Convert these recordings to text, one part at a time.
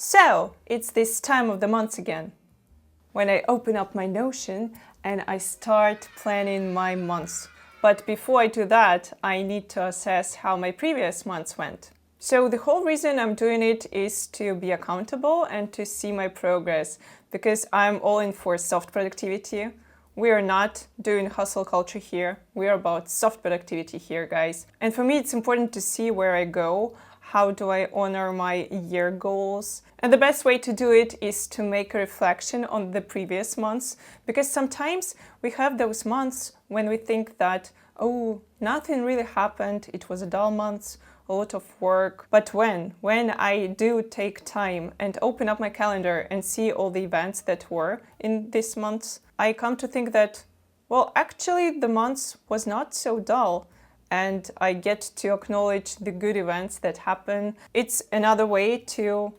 So, it's this time of the month again, when I open up my Notion and I start planning my months. But before I do that, I need to assess how my previous months went. So the whole reason I'm doing it is to be accountable and to see my progress, because I'm all in for soft productivity. We are not doing hustle culture here. We are about soft productivity here, guys. And for me, it's important to see where I go. How do I honor my year goals? And the best way to do it is to make a reflection on the previous months, because sometimes we have those months when we think that, oh, nothing really happened, it was a dull month, a lot of work. But when I do take time and open up my calendar and see all the events that were in this month, I come to think that, well, actually the month was not so dull. And I get to acknowledge the good events that happen. It's another way to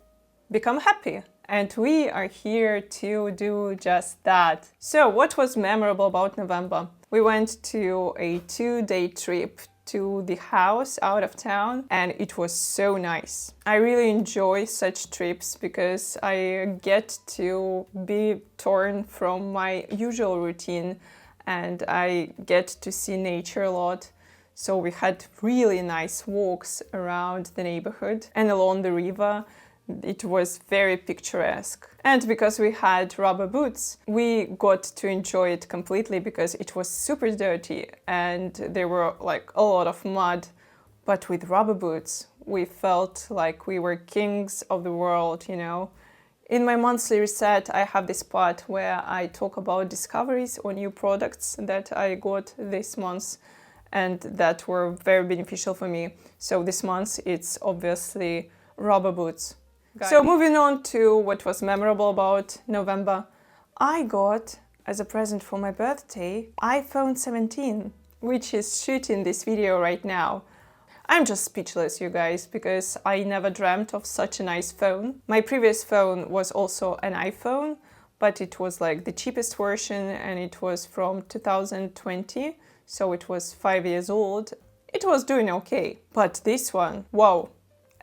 become happy. And we are here to do just that. So what was memorable about November? We went to a 2-day trip to the house out of town, and it was so nice. I really enjoy such trips because I get to be torn from my usual routine and I get to see nature a lot. So we had really nice walks around the neighborhood and along the river. It was very picturesque. And because we had rubber boots, we got to enjoy it completely because it was super dirty and there were like a lot of mud. But with rubber boots, we felt like we were kings of the world, you know. In my monthly reset, I have this part where I talk about discoveries or new products that I got this month and that were very beneficial for me. So this month, it's obviously rubber boots. So moving on to what was memorable about November, I got, as a present for my birthday, iPhone 17, which is shooting this video right now. I'm just speechless, you guys, because I never dreamt of such a nice phone. My previous phone was also an iPhone, but it was like the cheapest version and it was from 2020. So it was 5 years old. It was doing okay. But this one, wow,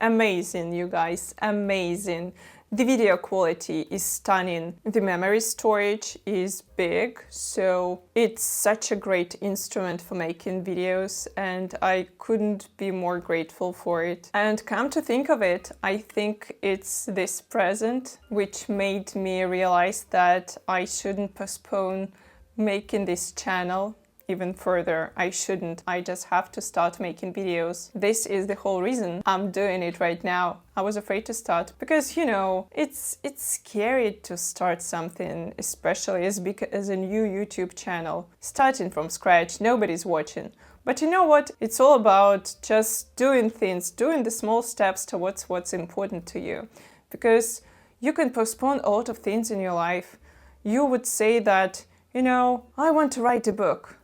amazing, you guys, amazing. The video quality is stunning. The memory storage is big, so it's such a great instrument for making videos and I couldn't be more grateful for it. And come to think of it, I think it's this present which made me realize that I shouldn't postpone making this channel even further. I shouldn't. I just have to start making videos. This is the whole reason I'm doing it right now. I was afraid to start because, you know, it's scary to start something, especially as big as a new YouTube channel. Starting from scratch, nobody's watching. But you know what? It's all about just doing things, doing the small steps towards what's important to you. Because you can postpone a lot of things in your life. You would say that, you know, I want to write a book.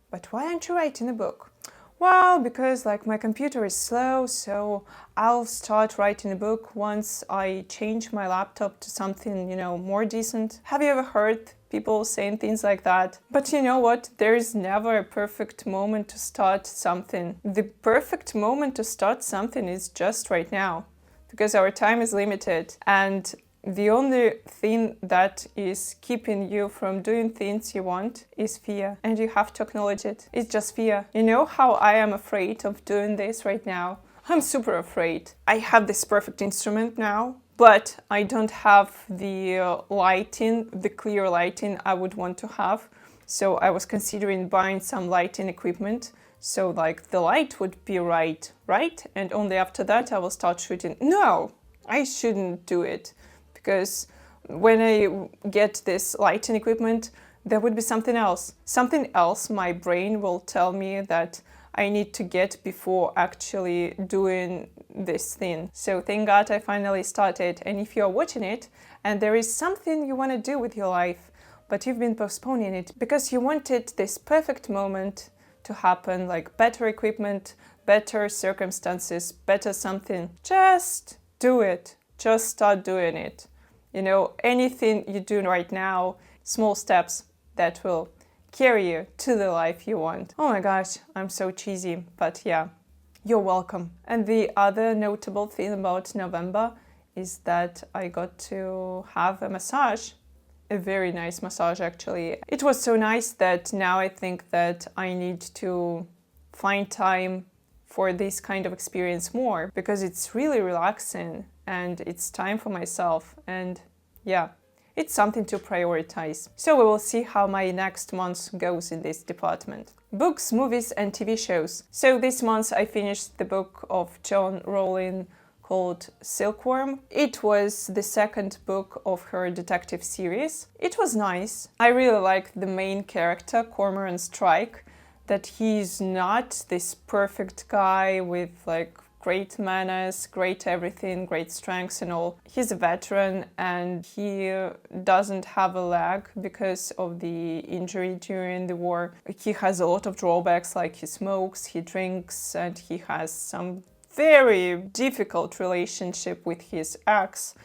But why aren't you writing a book? Well, because like my computer is slow, so I'll start writing a book once I change my laptop to something, you know, more decent. Have you ever heard people saying things like that? But you know what? There is never a perfect moment to start something. The perfect moment to start something is just right now, because our time is limited and the only thing that is keeping you from doing things you want is fear, and you have to acknowledge it. It's just fear. You know how I am afraid of doing this right now? I'm super afraid. I have this perfect instrument now, but I don't have the lighting, the clear lighting I would want to have. So I was considering buying some lighting equipment. So like the light would be right? And only after that I will start shooting. No, I shouldn't do it. Because when I get this lighting equipment, there would be something else. Something else my brain will tell me that I need to get before actually doing this thing. So thank God I finally started. And if you're watching it and there is something you want to do with your life, but you've been postponing it because you wanted this perfect moment to happen, like better equipment, better circumstances, better something, just do it. Just start doing it. You know, anything you do right now, small steps that will carry you to the life you want. Oh my gosh, I'm so cheesy, but yeah, you're welcome. And the other notable thing about November is that I got to have a massage. A very nice massage, actually. It was so nice that now I think that I need to find time for this kind of experience more, because it's really relaxing and it's time for myself, and yeah, it's something to prioritize. So we will see how my next month goes in this department. Books, movies and TV shows. So this month I finished the book of Joan Rowling called Silkworm. It was the second book of her detective series. It was nice. I really liked the main character, Cormoran Strike, that he's not this perfect guy with like great manners, great everything, great strengths and all. He's a veteran and he doesn't have a leg because of the injury during the war. He has a lot of drawbacks, like he smokes, he drinks, and he has some very difficult relationship with his ex.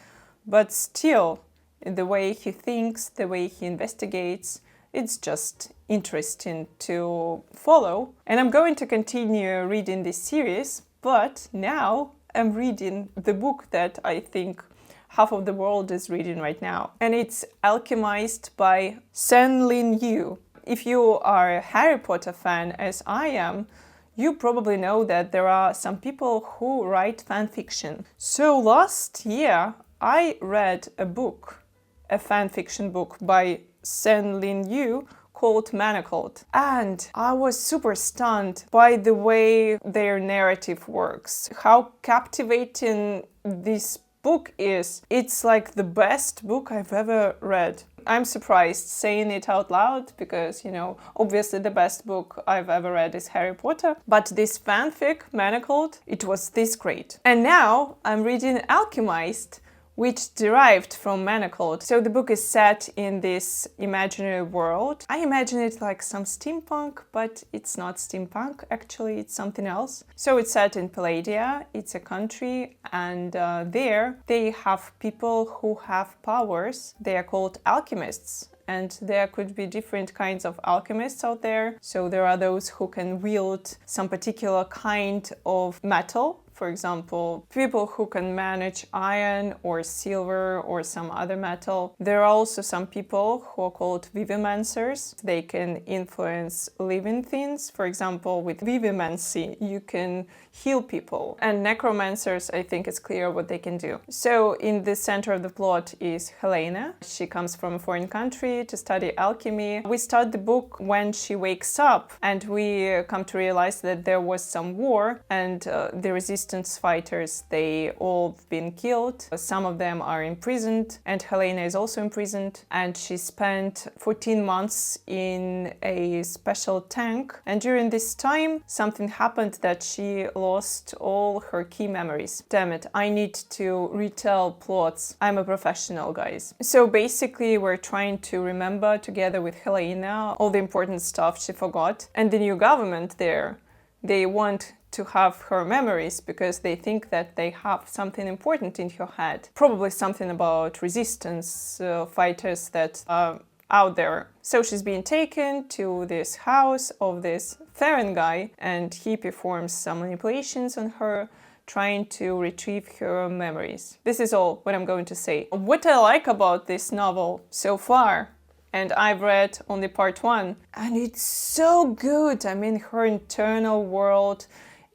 But still, the way he thinks, the way he investigates, it's just interesting to follow. And I'm going to continue reading this series, but now I'm reading the book that I think half of the world is reading right now. And it's Alchemized by Sen Lin Yu. If you are a Harry Potter fan, as I am, you probably know that there are some people who write fan fiction. So last year I read a book, a fan fiction book by Sen Lin Yu called Manacled. And I was super stunned by the way their narrative works, how captivating this book is. It's like the best book I've ever read. I'm surprised saying it out loud because, you know, obviously the best book I've ever read is Harry Potter. But this fanfic, Manacled, it was this great. And now I'm reading Alchemized, which derived from Manacled. So the book is set in this imaginary world. I imagine it like some steampunk, but it's not steampunk, actually it's something else. So it's set in Palladia, it's a country, and there they have people who have powers. They are called alchemists. And there could be different kinds of alchemists out there. So there are those who can wield some particular kind of metal. For example, people who can manage iron or silver or some other metal. There are also some people who are called vivimancers. They can influence living things. For example, with vivimancy, you can heal people. And necromancers, I think it's clear what they can do. So in the center of the plot is Helena. She comes from a foreign country to study alchemy. We start the book when she wakes up and we come to realize that there was some war and the resistance fighters, they all been killed. Some of them are imprisoned and Helena is also imprisoned, and she spent 14 months in a special tank, and during this time something happened that she lost all her key memories. Damn it, I need to retell plots. I'm a professional, guys. So basically we're trying to remember together with Helena all the important stuff she forgot, and the new government there, they want to have her memories because they think that they have something important in her head. Probably something about resistance fighters that are out there. So she's being taken to this house of this Theron guy, and he performs some manipulations on her, trying to retrieve her memories. This is all what I'm going to say. What I like about this novel so far, and I've read only part 1, and it's so good. I mean, her internal world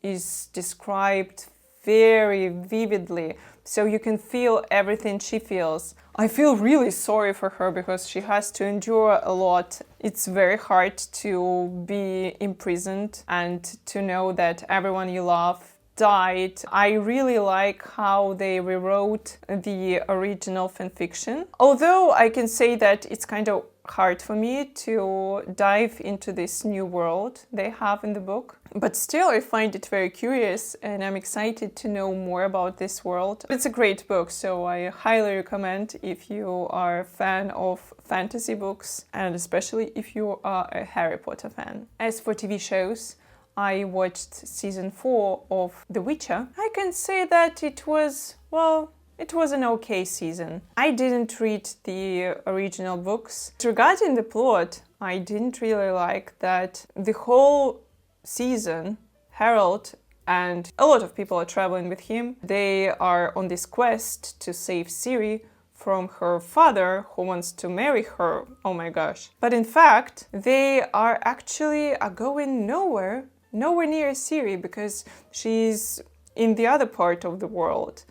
is described very vividly, so you can feel everything she feels. I feel really sorry for her because she has to endure a lot. It's very hard to be imprisoned and to know that everyone you love died. I really like how they rewrote the original fanfiction. Although I can say that it's kind of hard for me to dive into this new world they have in the book. But still, I find it very curious and I'm excited to know more about this world. It's a great book, so I highly recommend if you are a fan of fantasy books, and especially if you are a Harry Potter fan. As for TV shows, I watched season 4 of The Witcher. I can say that it was, well, it was an okay season. I didn't read the original books. Regarding the plot, I didn't really like that the whole season, Harold and a lot of people are traveling with him. They are on this quest to save Siri from her father, who wants to marry her. Oh my gosh. But in fact, they are actually going nowhere near Siri, because she's in the other part of the world.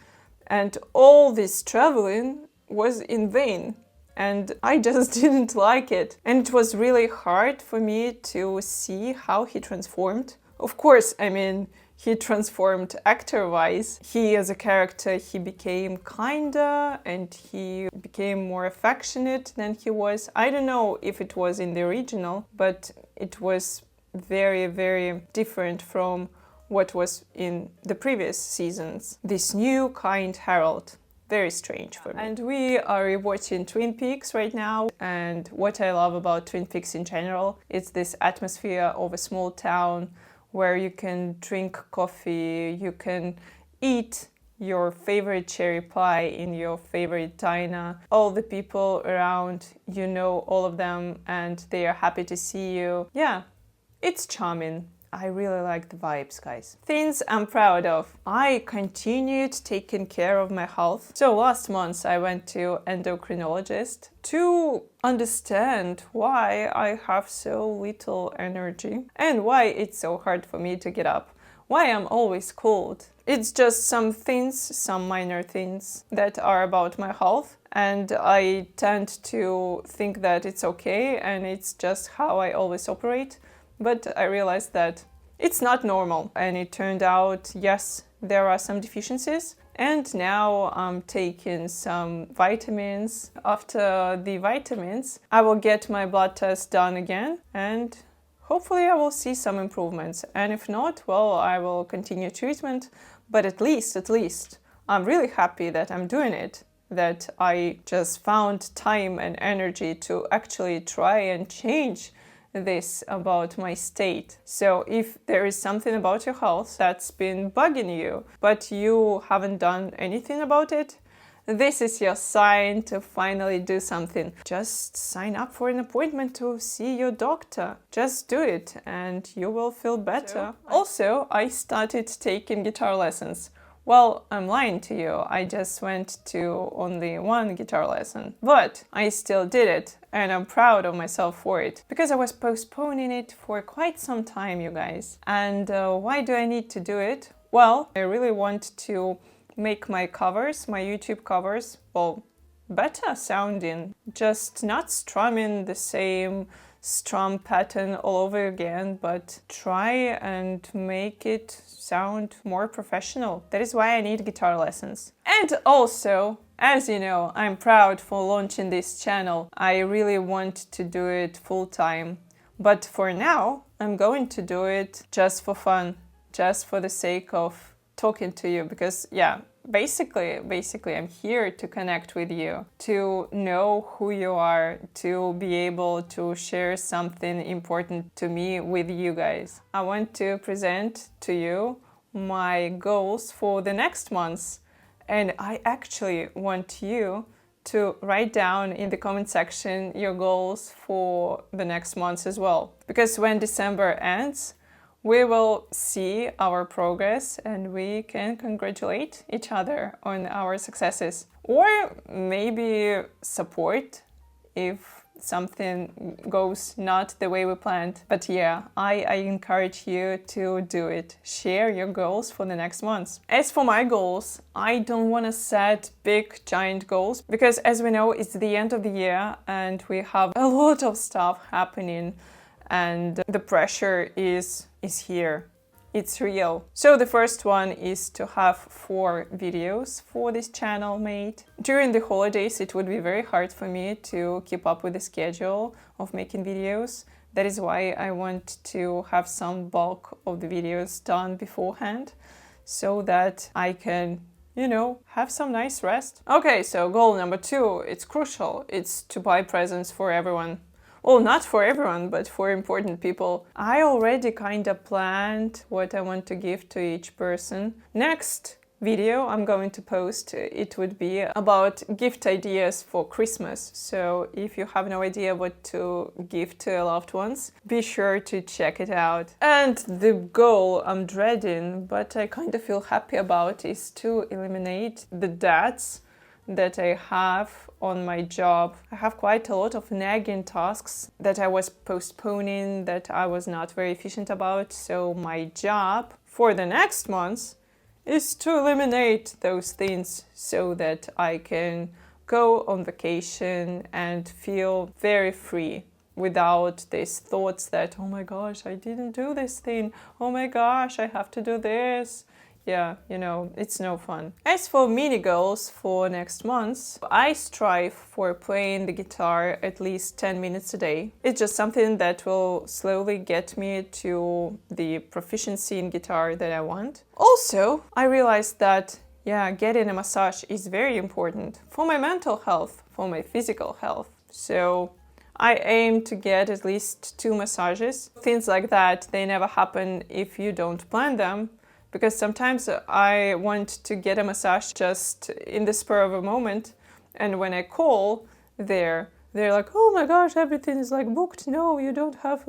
And all this traveling was in vain. And I just didn't like it. And it was really hard for me to see how he transformed. Of course, I mean, he transformed actor-wise. He, as a character, he became kinder and he became more affectionate than he was. I don't know if it was in the original, but it was very, very different from what was in the previous seasons. This new, kind Harold. Very strange for me. And we are rewatching Twin Peaks right now. And what I love about Twin Peaks in general is this atmosphere of a small town where you can drink coffee, you can eat your favorite cherry pie in your favorite diner. All the people around, you know all of them and they are happy to see you. Yeah, it's charming. I really like the vibes, guys. Things I'm proud of. I continued taking care of my health. So last month I went to endocrinologist to understand why I have so little energy and why it's so hard for me to get up. Why I'm always cold. It's just some things, some minor things that are about my health. And I tend to think that it's okay and it's just how I always operate. But I realized that it's not normal. And it turned out, yes, there are some deficiencies. And now I'm taking some vitamins. After the vitamins, I will get my blood test done again. And hopefully I will see some improvements. And if not, well, I will continue treatment. But at least, I'm really happy that I'm doing it. That I just found time and energy to actually try and change this about my state. So if there is something about your health that's been bugging you, but you haven't done anything about it, this is your sign to finally do something. Just sign up for an appointment to see your doctor. Just do it and you will feel better. Also, I started taking guitar lessons. Well, I'm lying to you. I just went to only one guitar lesson, but I still did it and I'm proud of myself for it because I was postponing it for quite some time, you guys. And why do I need to do it? Well, I really want to make my covers, my YouTube covers, well, better sounding, just not strumming the same strum pattern all over again, but try and make it sound more professional. That is why I need guitar lessons. And also, as you know, I'm proud for launching this channel. I really want to do it full time. But for now, I'm going to do it just for fun, just for the sake of talking to you, because yeah, basically I'm here to connect with you, to know who you are, to be able to share something important to me with you guys. I want to present to you my goals for the next months, and I actually want you to write down in the comment section your goals for the next months as well, because when December ends, we will see our progress and we can congratulate each other on our successes. Or maybe support if something goes not the way we planned. But yeah, I encourage you to do it. Share your goals for the next months. As for my goals, I don't want to set big giant goals because as we know, it's the end of the year and we have a lot of stuff happening and the pressure is here. It's real. So the first one is to have 4 videos for this channel made. During the holidays, it would be very hard for me to keep up with the schedule of making videos. That is why I want to have some bulk of the videos done beforehand so that I can, you know, have some nice rest. Okay, so goal number 2, it's crucial. It's to buy presents for everyone. Well, not for everyone, but for important people. I already kind of planned what I want to give to each person. Next video I'm going to post, it would be about gift ideas for Christmas. So if you have no idea what to give to your loved ones, be sure to check it out. And the goal I'm dreading, but I kind of feel happy about, is to eliminate the debts that I have on my job. I have quite a lot of nagging tasks that I was postponing, that I was not very efficient about. So my job for the next month is to eliminate those things so that I can go on vacation and feel very free without these thoughts that, oh my gosh, I didn't do this thing. Oh my gosh, I have to do this. Yeah, it's no fun. As for mini goals for next month, I strive for playing the guitar at least 10 minutes a day. It's just something that will slowly get me to the proficiency in guitar that I want. Also, I realized that, getting a massage is very important for my mental health, for my physical health. So I aim to get at least 2 massages. Things like that, they never happen if you don't plan them. Because sometimes I want to get a massage just in the spur of a moment, and when I call, they're like, oh my gosh, everything is like booked. No, you don't have.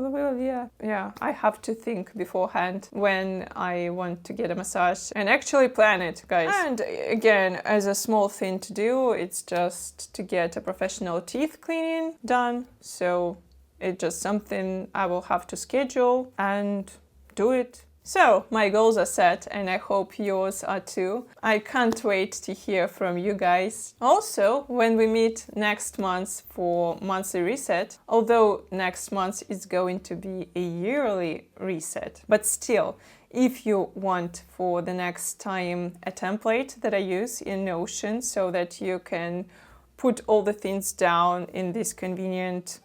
Yeah. I have to think beforehand when I want to get a massage and actually plan it, guys. And again, as a small thing to do, it's just to get a professional teeth cleaning done. So it's just something I will have to schedule and do it. So, my goals are set, and I hope yours are too. I can't wait to hear from you guys. Also, when we meet next month for monthly reset, although next month is going to be a yearly reset, but still, if you want for the next time a template that I use in Notion so that you can put all the things down in this convenient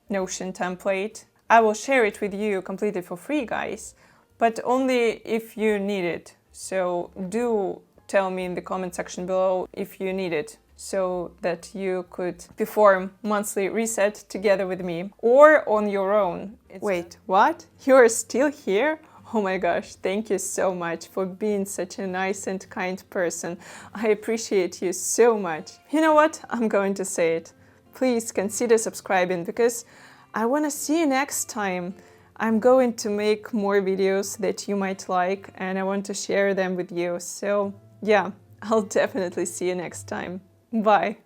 Notion template, I will share it with you completely for free, guys. But only if you need it. So do tell me in the comment section below if you need it, so that you could perform monthly reset together with me or on your own. Wait, what? You're still here? Oh my gosh, thank you so much for being such a nice and kind person. I appreciate you so much. You know what? I'm going to say it. Please consider subscribing, because I want to see you next time. I'm going to make more videos that you might like, and I want to share them with you. So yeah, I'll definitely see you next time. Bye!